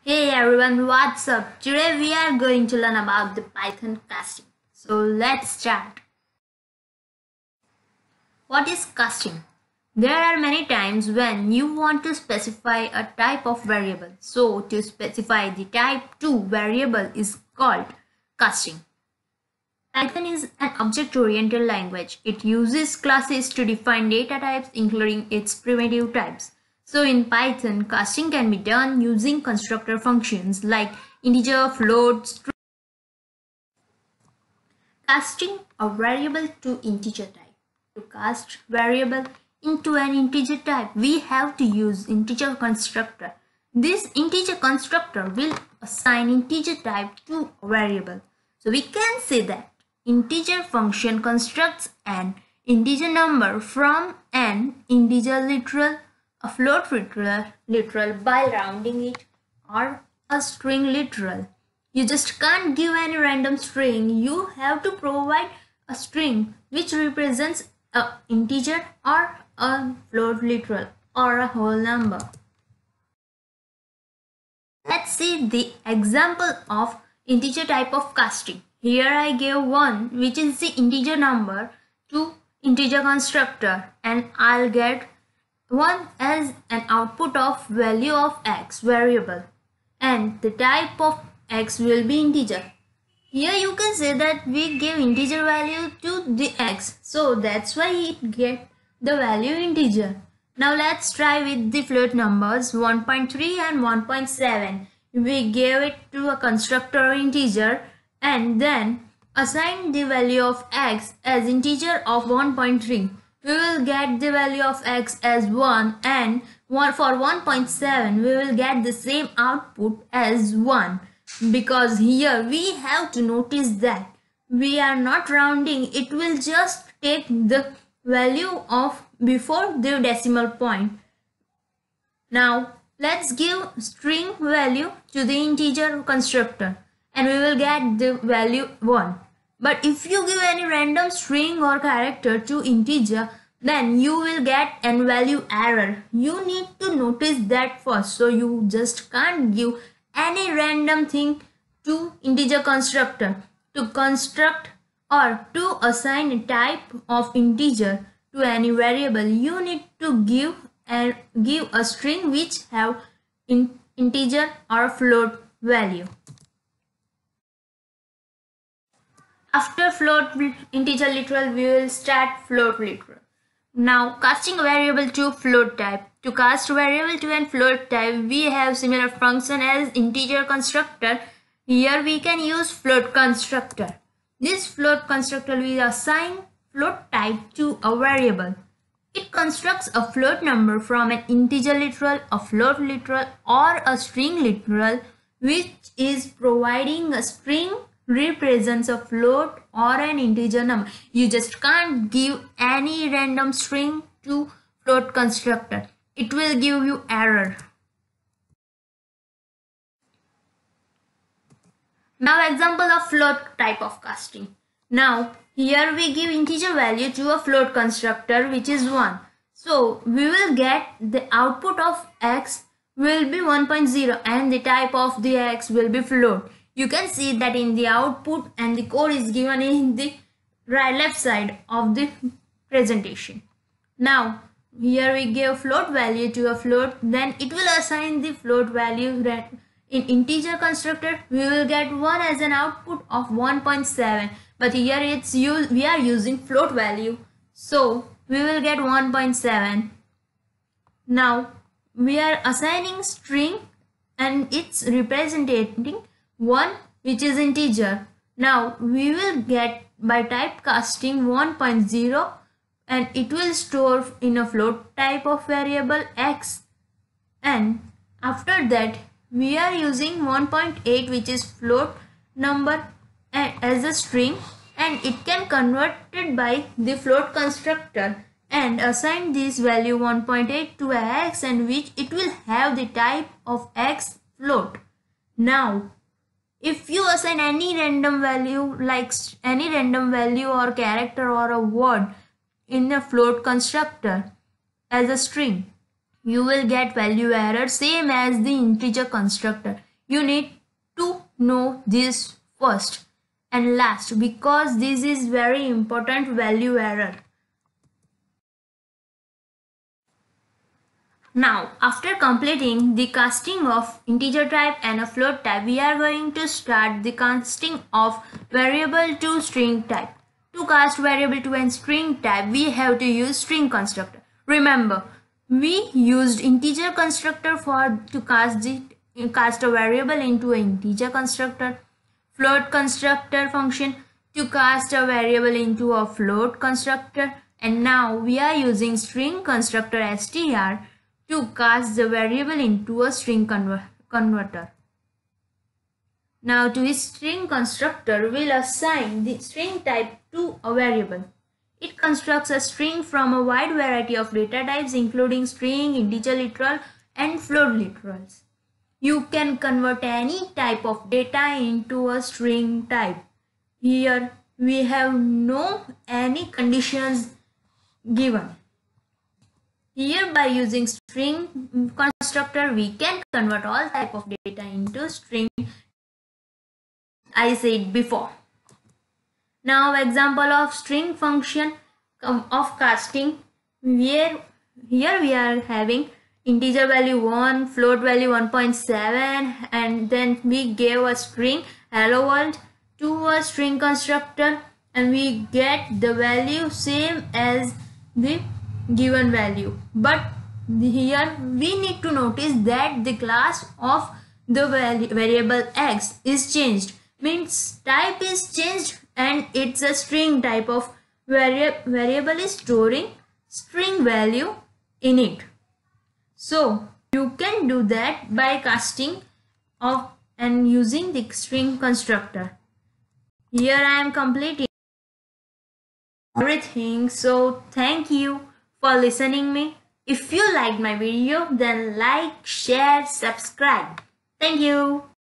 Hey everyone, what's up? Today we are going to learn about the Python casting. So let's start. What is casting? There are many times when you want to specify a type of variable. So to specify the type to variable is called casting. Python is an object-oriented language. It uses classes to define data types, including its primitive types. So in Python, casting can be done using constructor functions like integer, float, string. Casting a variable to integer type. To cast variable into an integer type, we have to use integer constructor. This integer constructor will assign integer type to a variable. So we can say that integer function constructs an integer number from an integer literal, a float literal by rounding it, or a string literal. You just can't give any random string. You have to provide a string which represents an integer or a float literal or a whole number. Let's see the example of integer type of casting. Here I gave 1, which is the integer number, to integer constructor, and I'll get 1 as an output of value of x variable, and the type of x will be integer. Here you can say that we give integer value to the x, so that's why it get the value integer. Now let's try with the float numbers 1.3 and 1.7. We gave it to a constructor integer and then assign the value of x as integer of 1.3. We will get the value of x as 1, and for 1.7 we will get the same output as 1, because here we have to notice that we are not rounding. It will just take the value of before the decimal point. Now let's give string value to the integer constructor and we will get the value 1. But if you give any random string or character to integer, then you will get an value error. You need to notice that first. So you just can't give any random thing to integer constructor. To construct or to assign a type of integer to any variable, you need to give a string which have integer or float value. After float integer literal, we will start float literal. Now casting a variable to float type. To cast variable to an float type, we have similar function as integer constructor. Here we can use float constructor. This float constructor will assign float type to a variable. It constructs a float number from an integer literal, a float literal, or a string literal, which is providing a string represents a float or an integer number. You just can't give any random string to float constructor. It will give you error. Now example of float type of casting. Now here we give integer value to a float constructor which is 1. So we will get the output of x will be 1.0 and the type of the x will be float. You can see that in the output, and the code is given in the left side of the presentation. Now here we give float value to a float, then it will assign the float value in integer constructor. We will get 1 as an output of 1.7, but here we are using float value, so we will get 1.7. Now we are assigning string and it's representing 1, which is integer. Now we will get by typecasting 1.0 and it will store in a float type of variable x, and after that we are using 1.8, which is float number as a string, and it can convert it by the float constructor and assign this value 1.8 to x, and which it will have the type of x float. Now if you assign any random value, like any random value or character or a word in a float constructor as a string, you will get value error, same as the integer constructor. You need to know this first and last because this is very important value error. Now, after completing the casting of integer type and a float type, we are going to start the casting of variable to string type. To cast variable to a string type, we have to use string constructor. Remember, we used integer constructor to cast a variable into an integer constructor, float constructor function to cast a variable into a float constructor, and now we are using string constructor str to cast the variable into a string converter. Now to this string constructor, we'll assign the string type to a variable. It constructs a string from a wide variety of data types including string, integer literal and float literals. You can convert any type of data into a string type. Here we have no any conditions given. Here by using string constructor we can convert all type of data into string, I said before. Now example of string function of casting, where here we are having integer value 1, float value 1.7, and then we gave a string hello world to a string constructor and we get the value same as the given value. But here we need to notice that the class of the variable x is changed, means type is changed and it's a string type of variable is storing string value in it. So you can do that by casting of and using the string constructor. Here I am completing everything. So thank you for listening me. If you liked my video, then like, share, subscribe. Thank you.